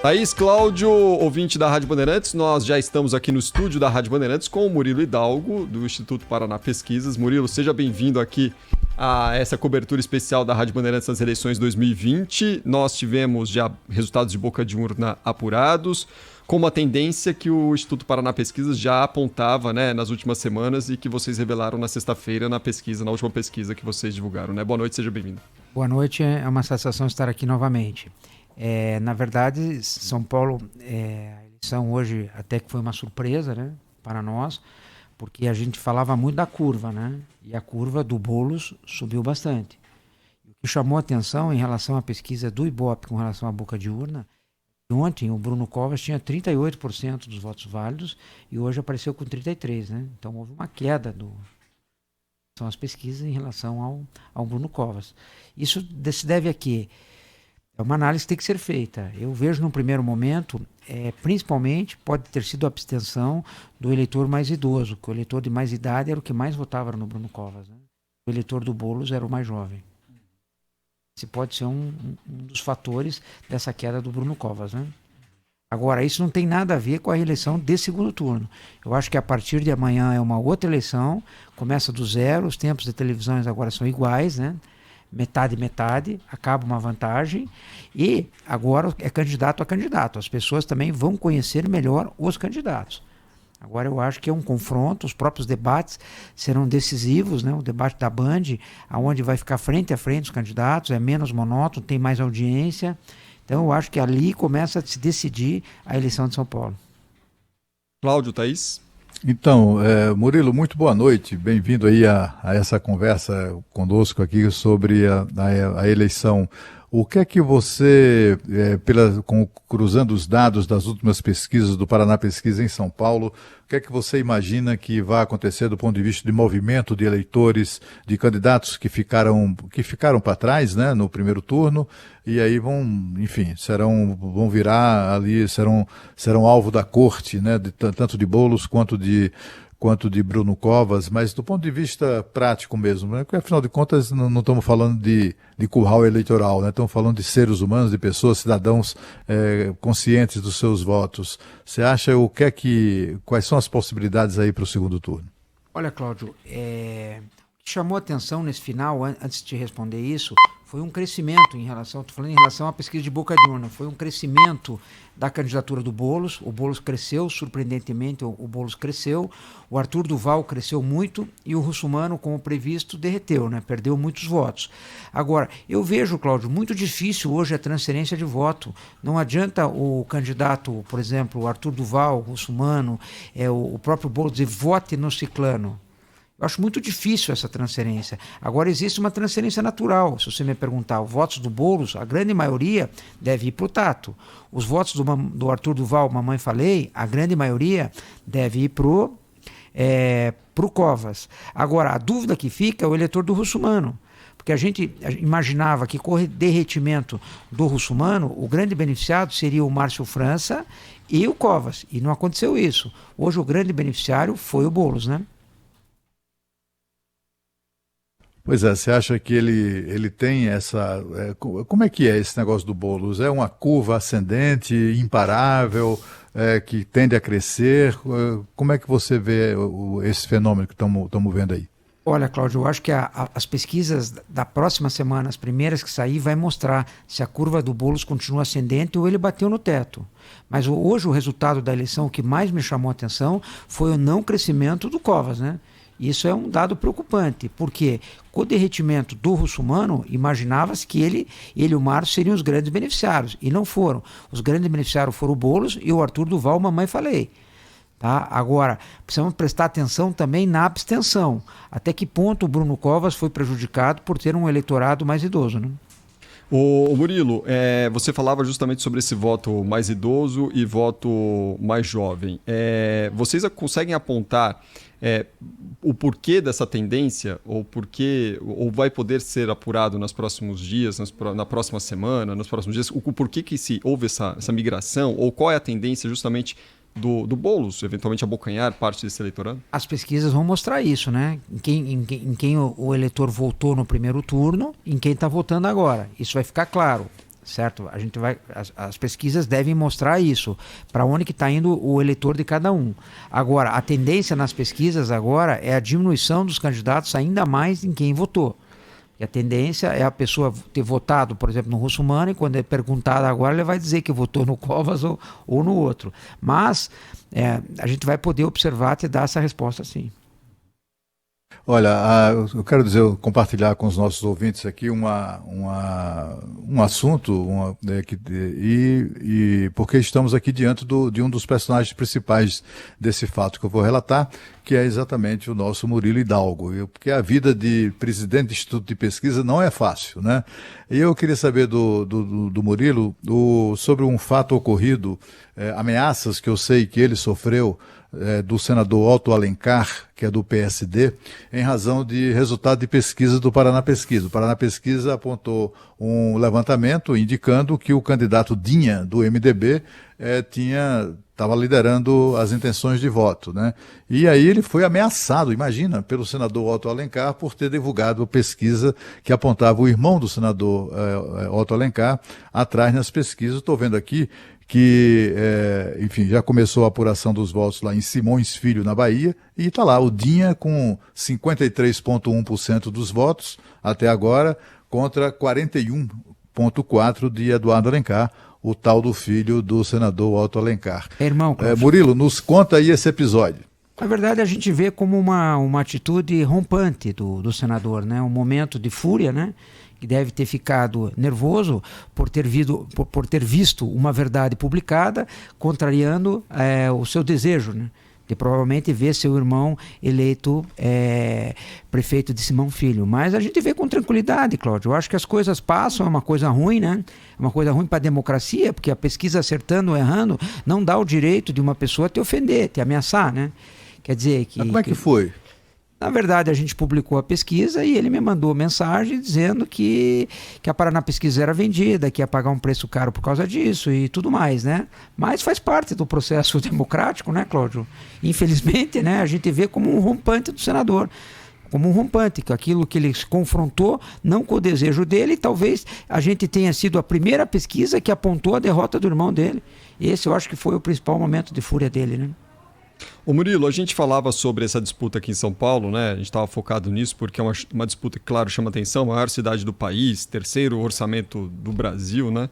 Thaís, Cláudio, ouvinte da Rádio Bandeirantes, nós já estamos aqui no estúdio da Rádio Bandeirantes com o Murilo Hidalgo, do Instituto Paraná Pesquisas. Murilo, seja bem-vindo aqui a essa cobertura especial da Rádio Bandeirantes nas eleições 2020. Nós tivemos já resultados de boca de urna apurados, com uma tendência que o Instituto Paraná Pesquisas já apontava, né, nas últimas semanas e que vocês revelaram na sexta-feira na última pesquisa que vocês divulgaram, né? Boa noite, seja bem-vindo. Boa noite, é uma satisfação estar aqui novamente. Na verdade, São Paulo, a eleição hoje até que foi uma surpresa, né, para nós, porque a gente falava muito da curva, né, e a curva do Boulos subiu bastante. O que chamou a atenção em relação à pesquisa do Ibope com relação à boca de urna, ontem o Bruno Covas tinha 38% dos votos válidos e hoje apareceu com 33%, né, então houve uma queda são as pesquisas em relação ao Bruno Covas. Isso se deve a quê? É uma análise que tem que ser feita. Eu vejo, num primeiro momento, principalmente, pode ter sido a abstenção do eleitor mais idoso, que o eleitor de mais idade era o que mais votava no Bruno Covas, né? O eleitor do Boulos era o mais jovem. Esse pode ser um dos fatores dessa queda do Bruno Covas, né? Agora, isso não tem nada a ver com a reeleição de segundo turno. Eu acho que a partir de amanhã é uma outra eleição, começa do zero, os tempos de televisões agora são iguais, né? Metade, acaba uma vantagem e agora é candidato a candidato. As pessoas também vão conhecer melhor os candidatos. Agora eu acho que é um confronto, os próprios debates serão decisivos, né? O debate da Band, onde vai ficar frente a frente os candidatos, é menos monótono, tem mais audiência. Então eu acho que ali começa a se decidir a eleição de São Paulo. Cláudio, Thaís? Então, Murilo, muito boa noite. Bem-vindo aí a essa conversa conosco aqui sobre a eleição. O que é que você, cruzando os dados das últimas pesquisas do Paraná Pesquisa em São Paulo, o que é que você imagina que vai acontecer do ponto de vista de movimento de eleitores, de candidatos que ficaram para trás, né, no primeiro turno, e aí vão virar ali, serão alvo da corte, né, tanto de Boulos quanto de Bruno Covas, mas do ponto de vista prático mesmo, né? Porque afinal de contas não estamos falando de curral eleitoral, né? Estamos falando de seres humanos, de pessoas, cidadãos conscientes dos seus votos. Você acha quais são as possibilidades aí para o segundo turno? Olha, Cláudio, o que chamou a atenção nesse final, antes de te responder isso, foi um crescimento estou falando em relação à pesquisa de boca de urna, foi um crescimento da candidatura do Boulos. O Boulos cresceu, surpreendentemente o Boulos cresceu, o Arthur Duval cresceu muito e o Russumano, como previsto, derreteu, né? Perdeu muitos votos. Agora, eu vejo, Cláudio, muito difícil hoje a transferência de voto. Não adianta o candidato, por exemplo, o Arthur Duval, o Russumano, o próprio Boulos dizer vote no ciclano. Eu acho muito difícil essa transferência. Agora existe uma transferência natural. Se você me perguntar, os votos do Boulos, a grande maioria deve ir para o Tato. Os votos do Arthur Duval, mamãe falei, a grande maioria deve ir para o Covas. Agora, a dúvida que fica é o eleitor do Russumano. Porque a gente imaginava que com o derretimento do Russumano, o grande beneficiado seria o Márcio França e o Covas. E não aconteceu isso. Hoje o grande beneficiário foi o Boulos, né? Pois é, você acha que ele tem essa... como é que é esse negócio do Boulos? É uma curva ascendente, imparável, que tende a crescer? Como é que você vê esse fenômeno que estamos vendo aí? Olha, Cláudio, eu acho que as pesquisas da próxima semana, as primeiras que sair, vai mostrar se a curva do Boulos continua ascendente ou ele bateu no teto. Mas hoje o resultado da eleição, o que mais me chamou a atenção, foi o não crescimento do Covas, né? Isso é um dado preocupante, porque com o derretimento do Russumano, imaginava-se que ele e o Márcio seriam os grandes beneficiários, e não foram. Os grandes beneficiários foram o Boulos e o Arthur Duval, mamãe falei. Tá? Agora, precisamos prestar atenção também na abstenção. Até que ponto o Bruno Covas foi prejudicado por ter um eleitorado mais idoso, né? O Murilo, você falava justamente sobre esse voto mais idoso e voto mais jovem. Vocês conseguem apontar o porquê dessa tendência, ou vai poder ser apurado nos próximos dias, na próxima semana, nos próximos dias, o porquê que houve essa migração, ou qual é a tendência justamente do Boulos, eventualmente abocanhar parte desse eleitorado? As pesquisas vão mostrar isso, né? Em quem o eleitor votou no primeiro turno, em quem está votando agora. Isso vai ficar claro. certo? A gente vai, as pesquisas devem mostrar isso, para onde que está indo o eleitor de cada um. Agora, a tendência nas pesquisas agora é a diminuição dos candidatos ainda mais em quem votou. E a tendência é a pessoa ter votado, por exemplo, no Russomano, e quando é perguntada agora, ele vai dizer que votou no Covas ou no outro. Mas a gente vai poder observar e dar essa resposta sim. Olha, eu quero compartilhar com os nossos ouvintes aqui um assunto, porque estamos aqui diante de um dos personagens principais desse fato que eu vou relatar, que é exatamente o nosso Murilo Hidalgo, porque a vida de presidente do Instituto de Pesquisa não é fácil, né? E eu queria saber do Murilo sobre um fato ocorrido, ameaças que eu sei que ele sofreu, do senador Otto Alencar, que é do PSD, em razão de resultado de pesquisa do Paraná Pesquisa. O Paraná Pesquisa apontou um levantamento indicando que o candidato Dinha, do MDB, estava liderando as intenções de voto, né? E aí ele foi ameaçado, imagina, pelo senador Otto Alencar por ter divulgado a pesquisa que apontava o irmão do senador Otto Alencar atrás nas pesquisas. Estou vendo aqui que, enfim, já começou a apuração dos votos lá em Simões Filho, na Bahia, e está lá o Dinha com 53,1% dos votos até agora, contra 41,4% de Eduardo Alencar, o tal do filho do senador Otto Alencar. Irmão, Murilo, nos conta aí esse episódio. Na verdade, a gente vê como uma atitude rompante do senador, né? Um momento de fúria, né? Que deve ter ficado nervoso por ter visto uma verdade publicada, contrariando o seu desejo, né? De provavelmente ver seu irmão eleito prefeito de Simão Filho. Mas a gente vê com tranquilidade, Cláudio. Eu acho que as coisas passam, é uma coisa ruim, né? É uma coisa ruim para a democracia, porque a pesquisa acertando ou errando não dá o direito de uma pessoa te ofender, te ameaçar, né? Quer dizer que... Mas como é que foi? Na verdade, a gente publicou a pesquisa e ele me mandou mensagem dizendo que a Paraná Pesquisa era vendida, que ia pagar um preço caro por causa disso e tudo mais, né? Mas faz parte do processo democrático, né, Cláudio? Infelizmente, né, a gente vê como um rompante do senador, como um rompante, que aquilo que ele se confrontou, não com o desejo dele, talvez a gente tenha sido a primeira pesquisa que apontou a derrota do irmão dele. Esse eu acho que foi o principal momento de fúria dele, né? Ô Murilo, a gente falava sobre essa disputa aqui em São Paulo, né? A gente estava focado nisso porque é uma disputa que, claro, chama atenção, maior cidade do país, terceiro orçamento do Brasil, né?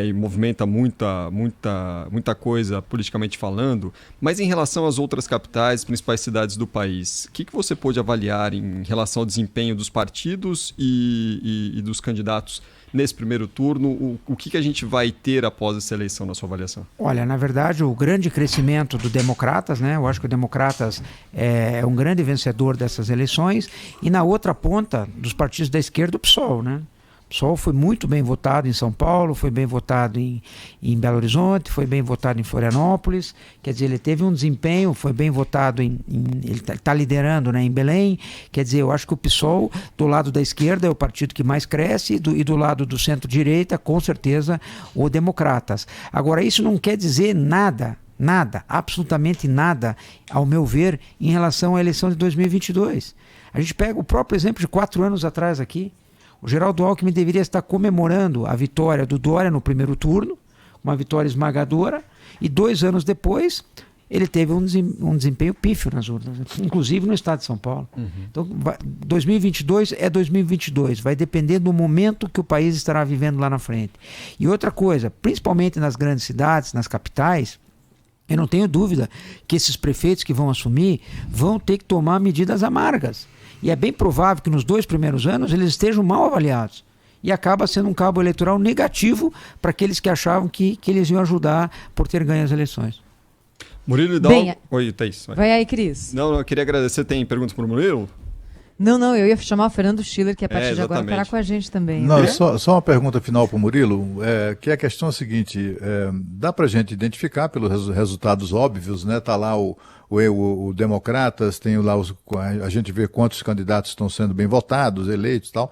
E movimenta muita coisa politicamente falando. Mas em relação às outras capitais, principais cidades do país, o que você pôde avaliar em relação ao desempenho dos partidos e dos candidatos nesse primeiro turno? O que a gente vai ter após essa eleição, na sua avaliação? Olha, na verdade, o grande crescimento do Democratas, né? Eu acho que o Democratas é um grande vencedor dessas eleições. E na outra ponta, dos partidos da esquerda, o PSOL, né? O PSOL foi muito bem votado em São Paulo, foi bem votado em Belo Horizonte, foi bem votado em Florianópolis. Quer dizer, ele teve um desempenho, foi bem votado ele está liderando, né, em Belém. Quer dizer, eu acho que o PSOL, do lado da esquerda, é o partido que mais cresce e do lado do centro-direita, com certeza, o Democratas. Agora, isso não quer dizer nada, absolutamente nada, ao meu ver, em relação à eleição de 2022. A gente pega o próprio exemplo de 4 anos atrás aqui. O Geraldo Alckmin deveria estar comemorando a vitória do Dória no primeiro turno, uma vitória esmagadora, e 2 anos depois ele teve um desempenho pífio nas urnas, inclusive no estado de São Paulo. Uhum. Então, 2022 é 2022, vai depender do momento que o país estará vivendo lá na frente. E outra coisa, principalmente nas grandes cidades, nas capitais, eu não tenho dúvida que esses prefeitos que vão assumir vão ter que tomar medidas amargas. E é bem provável que nos 2 primeiros anos eles estejam mal avaliados. E acaba sendo um cabo eleitoral negativo para aqueles que achavam que eles iam ajudar por ter ganho as eleições. Murilo Hidalgo... Oi, Thaís. Vai aí, Cris. Não, eu queria agradecer. Tem perguntas para o Murilo? Não, eu ia chamar o Fernando Schiller, que a partir de agora estará com a gente também. Não, né? só uma pergunta final para o Murilo, que a questão é a seguinte, dá para a gente identificar pelos resultados óbvios, né? Está lá o o Democratas, tem lá a gente vê quantos candidatos estão sendo bem votados, eleitos e tal.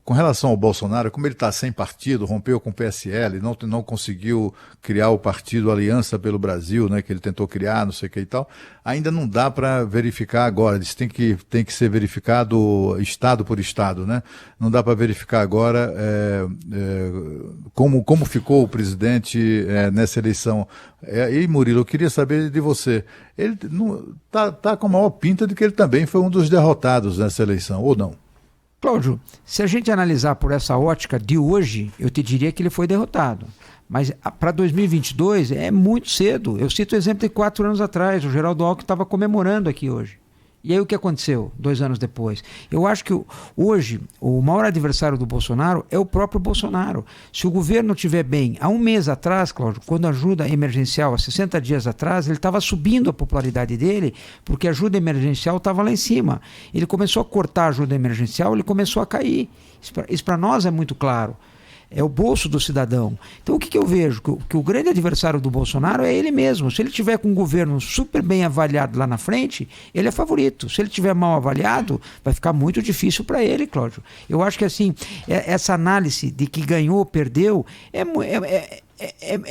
Com relação ao Bolsonaro, como ele está sem partido, rompeu com o PSL, não conseguiu criar o partido Aliança pelo Brasil, né, que ele tentou criar, não sei o que e tal, ainda não dá para verificar agora. Isso tem que ser verificado estado por estado, né? Não dá para verificar agora como ficou o presidente nessa eleição. E Murilo, eu queria saber de você. Ele tá com a maior pinta de que ele também foi um dos derrotados nessa eleição, ou não? Cláudio, se a gente analisar por essa ótica de hoje, eu te diria que ele foi derrotado. Mas para 2022 é muito cedo. Eu cito o exemplo de 4 anos atrás, o Geraldo Alckmin estava comemorando aqui hoje. E aí o que aconteceu 2 anos depois? Eu acho que hoje o maior adversário do Bolsonaro é o próprio Bolsonaro. Se o governo estiver bem, há um mês atrás, Cláudio, quando a ajuda emergencial, há 60 dias atrás, ele estava subindo a popularidade dele, porque a ajuda emergencial estava lá em cima. Ele começou a cortar a ajuda emergencial, ele começou a cair. Isso para nós é muito claro. É o bolso do cidadão. Então o que eu vejo? Que o grande adversário do Bolsonaro é ele mesmo. Se ele tiver com um governo super bem avaliado lá na frente, ele é favorito. Se ele tiver mal avaliado, vai ficar muito difícil para ele, Cláudio. Eu acho que assim, essa análise de que ganhou ou perdeu é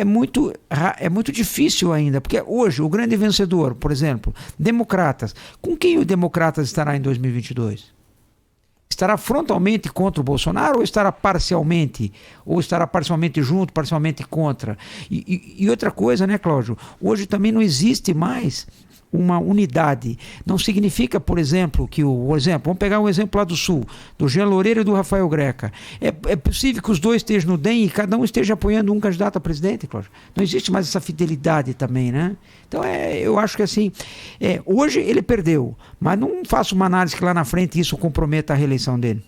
muito difícil ainda, porque hoje o grande vencedor, por exemplo, Democratas, com quem o Democratas estará em 2022? Estará frontalmente contra o Bolsonaro ou estará parcialmente? Ou estará parcialmente junto, parcialmente contra? E outra coisa, né, Cláudio? Hoje também não existe mais uma unidade. Não significa, por exemplo, vamos pegar um exemplo lá do Sul, do Jean Loureiro e do Rafael Greca. É possível que os dois estejam no DEM e cada um esteja apoiando um candidato a presidente, Cláudio. Não existe mais essa fidelidade também, né? Então, eu acho que assim, hoje ele perdeu, mas não faço uma análise que lá na frente isso comprometa a reeleição dele.